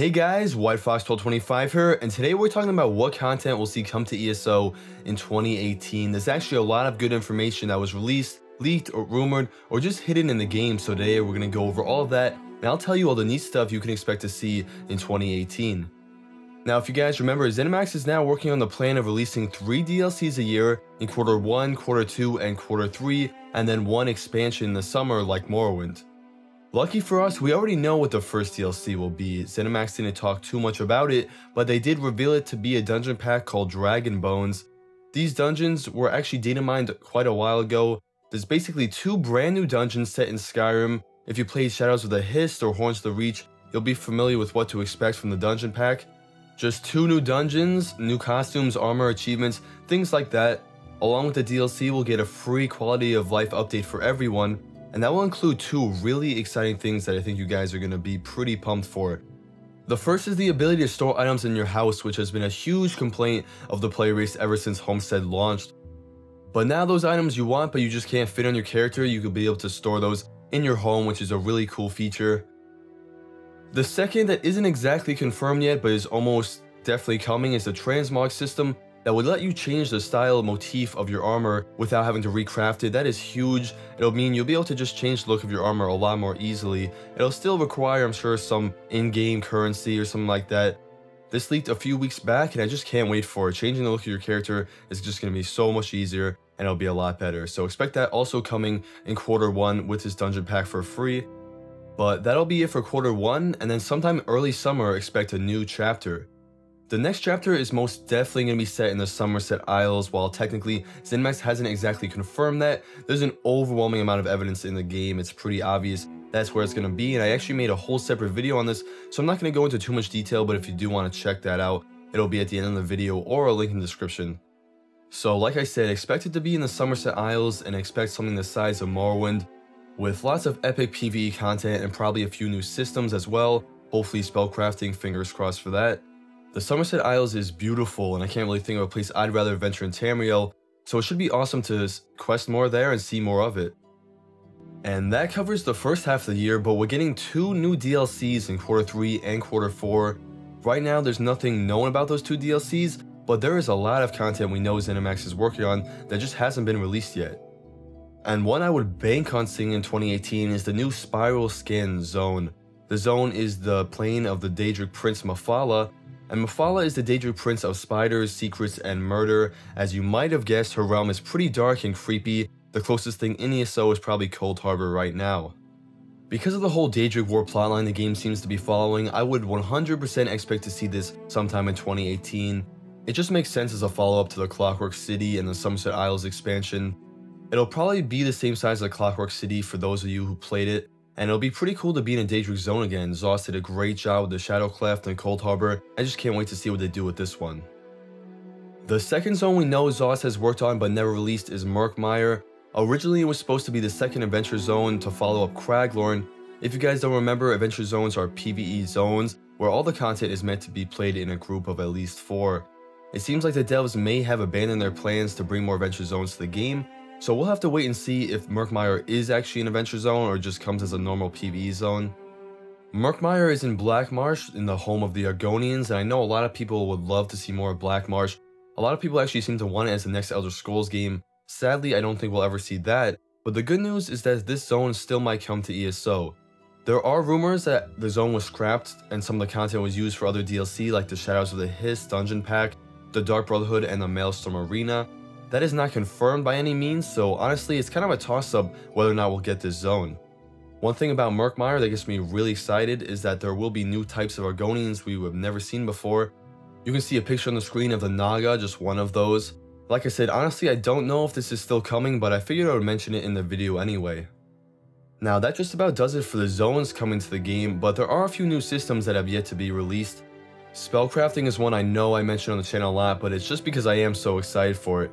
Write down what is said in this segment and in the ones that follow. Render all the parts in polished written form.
Hey guys, WhiteFox1225 here, and today we're talking about what content we'll see come to ESO in 2018. There's actually a lot of good information that was released, leaked, or rumored, or just hidden in the game, so today we're going to go over all of that, and I'll tell you all the neat stuff you can expect to see in 2018. Now, if you guys remember, ZeniMax is now working on the plan of releasing 3 DLCs a year in Q1, Q2, and Q3, and then 1 expansion in the summer like Morrowind. Lucky for us, we already know what the first DLC will be. ZeniMax didn't talk too much about it, but they did reveal it to be a dungeon pack called Dragon Bones. These dungeons were actually data mined quite a while ago. There's basically 2 brand new dungeons set in Skyrim. If you played Shadows of the Hist or Horns of the Reach, you'll be familiar with what to expect from the dungeon pack. Just 2 new dungeons, new costumes, armor, achievements, things like that. Along with the DLC, we'll get a free quality of life update for everyone. And that will include 2 really exciting things that I think you guys are going to be pretty pumped for. The first is the ability to store items in your house, which has been a huge complaint of the player base ever since Homestead launched. But now those items you want but you just can't fit on your character, you could be able to store those in your home, which is a really cool feature. The second that isn't exactly confirmed yet but is almost definitely coming is the Transmog System that would let you change the style motif of your armor without having to recraft it. That is huge. It'll mean you'll be able to just change the look of your armor a lot more easily. It'll still require, I'm sure, some in-game currency or something like that. This leaked a few weeks back and I just can't wait for it. Changing the look of your character is just going to be so much easier and it'll be a lot better. So expect that also coming in Q1 with this dungeon pack for free. But that'll be it for Q1, and then sometime early summer expect a new chapter. The next chapter is most definitely going to be set in the Summerset Isles. While technically ZeniMax hasn't exactly confirmed that, there's an overwhelming amount of evidence in the game. It's pretty obvious that's where it's going to be, and I actually made a whole separate video on this, so I'm not going to go into too much detail, but if you do want to check that out, it'll be at the end of the video or a link in the description. So like I said, expect it to be in the Summerset Isles and expect something the size of Morrowind, with lots of epic PvE content and probably a few new systems as well. Hopefully spellcrafting, fingers crossed for that. The Summerset Isles is beautiful, and I can't really think of a place I'd rather adventure in Tamriel, so it should be awesome to quest more there and see more of it. And that covers the first half of the year, but we're getting 2 new DLCs in Q3 and Q4. Right now, there's nothing known about those 2 DLCs, but there is a lot of content we know ZeniMax is working on that just hasn't been released yet. And one I would bank on seeing in 2018 is the new Spiral Skin Zone. The zone is the plane of the Daedric Prince Mephala, and Mephala is the Daedric Prince of spiders, secrets, and murder. As you might have guessed, her realm is pretty dark and creepy. The closest thing in ESO is probably Cold Harbor right now. Because of the whole Daedric War plotline the game seems to be following, I would 100% expect to see this sometime in 2018. It just makes sense as a follow-up to the Clockwork City and the Summerset Isles expansion. It'll probably be the same size as the Clockwork City for those of you who played it, and it'll be pretty cool to be in a Daedric zone again. Zoss did a great job with the Shadow Cleft and Cold Harbor. I just can't wait to see what they do with this one. The second zone we know Zoss has worked on but never released is Murkmire. Originally it was supposed to be the second adventure zone to follow up Craglorn. If you guys don't remember, adventure zones are PvE zones where all the content is meant to be played in a group of at least 4. It seems like the devs may have abandoned their plans to bring more adventure zones to the game, so we'll have to wait and see if Murkmire is actually an adventure zone or just comes as a normal PvE zone. Murkmire is in Black Marsh, in the home of the Argonians, and I know a lot of people would love to see more of Black Marsh. A lot of people actually seem to want it as the next Elder Scrolls game. Sadly, I don't think we'll ever see that, but the good news is that this zone still might come to ESO. There are rumors that the zone was scrapped and some of the content was used for other DLC like the Shadows of the Hist dungeon pack, the Dark Brotherhood, and the Maelstrom Arena. That is not confirmed by any means, so honestly it's kind of a toss-up whether or not we'll get this zone. One thing about Murkmire that gets me really excited is that there will be new types of Argonians we have never seen before. You can see a picture on the screen of the Naga, just one of those. Like I said, honestly I don't know if this is still coming, but I figured I would mention it in the video anyway. Now that just about does it for the zones coming to the game, but there are a few new systems that have yet to be released. Spellcrafting is one I know I mentioned on the channel a lot, but it's just because I am so excited for it.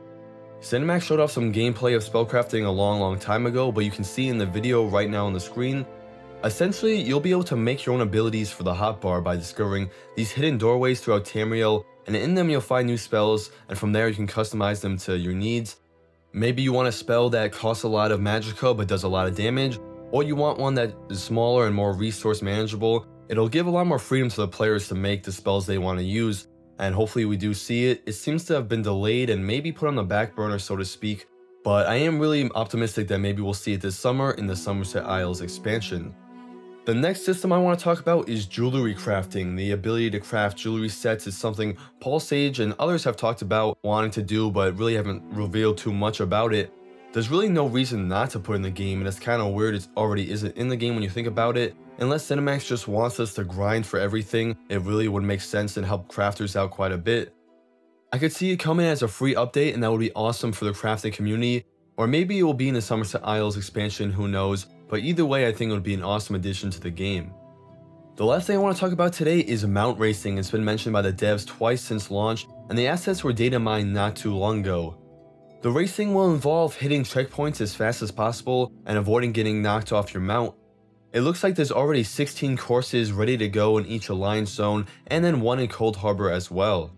ZeniMax showed off some gameplay of spellcrafting a long time ago, but you can see in the video right now on the screen. Essentially, you'll be able to make your own abilities for the hotbar by discovering these hidden doorways throughout Tamriel, and in them you'll find new spells, and from there you can customize them to your needs. Maybe you want a spell that costs a lot of magicka but does a lot of damage, or you want one that is smaller and more resource manageable. It'll give a lot more freedom to the players to make the spells they want to use, and hopefully we do see it. It seems to have been delayed and maybe put on the back burner, so to speak, but I am really optimistic that maybe we'll see it this summer in the Summerset Isles expansion. The next system I want to talk about is jewelry crafting. The ability to craft jewelry sets is something Paul Sage and others have talked about wanting to do, but really haven't revealed too much about it. There's really no reason not to put in the game, and it's kind of weird it already isn't in the game when you think about it. Unless Cinemax just wants us to grind for everything, it really would make sense and help crafters out quite a bit. I could see it coming as a free update, and that would be awesome for the crafting community, or maybe it will be in the Summerset Isles expansion, who knows, but either way I think it would be an awesome addition to the game. The last thing I want to talk about today is mount racing. It's been mentioned by the devs twice since launch, and the assets were data mined not too long ago. The racing will involve hitting checkpoints as fast as possible and avoiding getting knocked off your mount. It looks like there's already 16 courses ready to go in each alliance zone, and then one in Cold Harbor as well.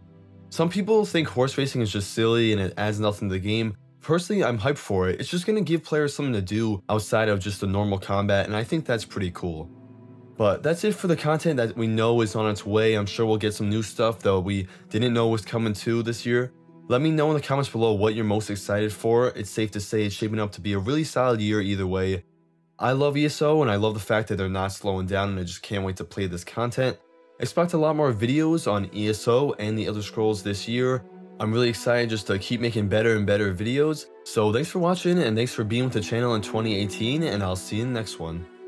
Some people think horse racing is just silly and it adds nothing to the game. Personally, I'm hyped for it. It's just going to give players something to do outside of just the normal combat, and I think that's pretty cool. But that's it for the content that we know is on its way. I'm sure we'll get some new stuff that we didn't know was coming too this year. Let me know in the comments below what you're most excited for. It's safe to say it's shaping up to be a really solid year either way. I love ESO, and I love the fact that they're not slowing down, and I just can't wait to play this content. Expect a lot more videos on ESO and the Elder Scrolls this year. I'm really excited just to keep making better and better videos. So thanks for watching, and thanks for being with the channel in 2018, and I'll see you in the next one.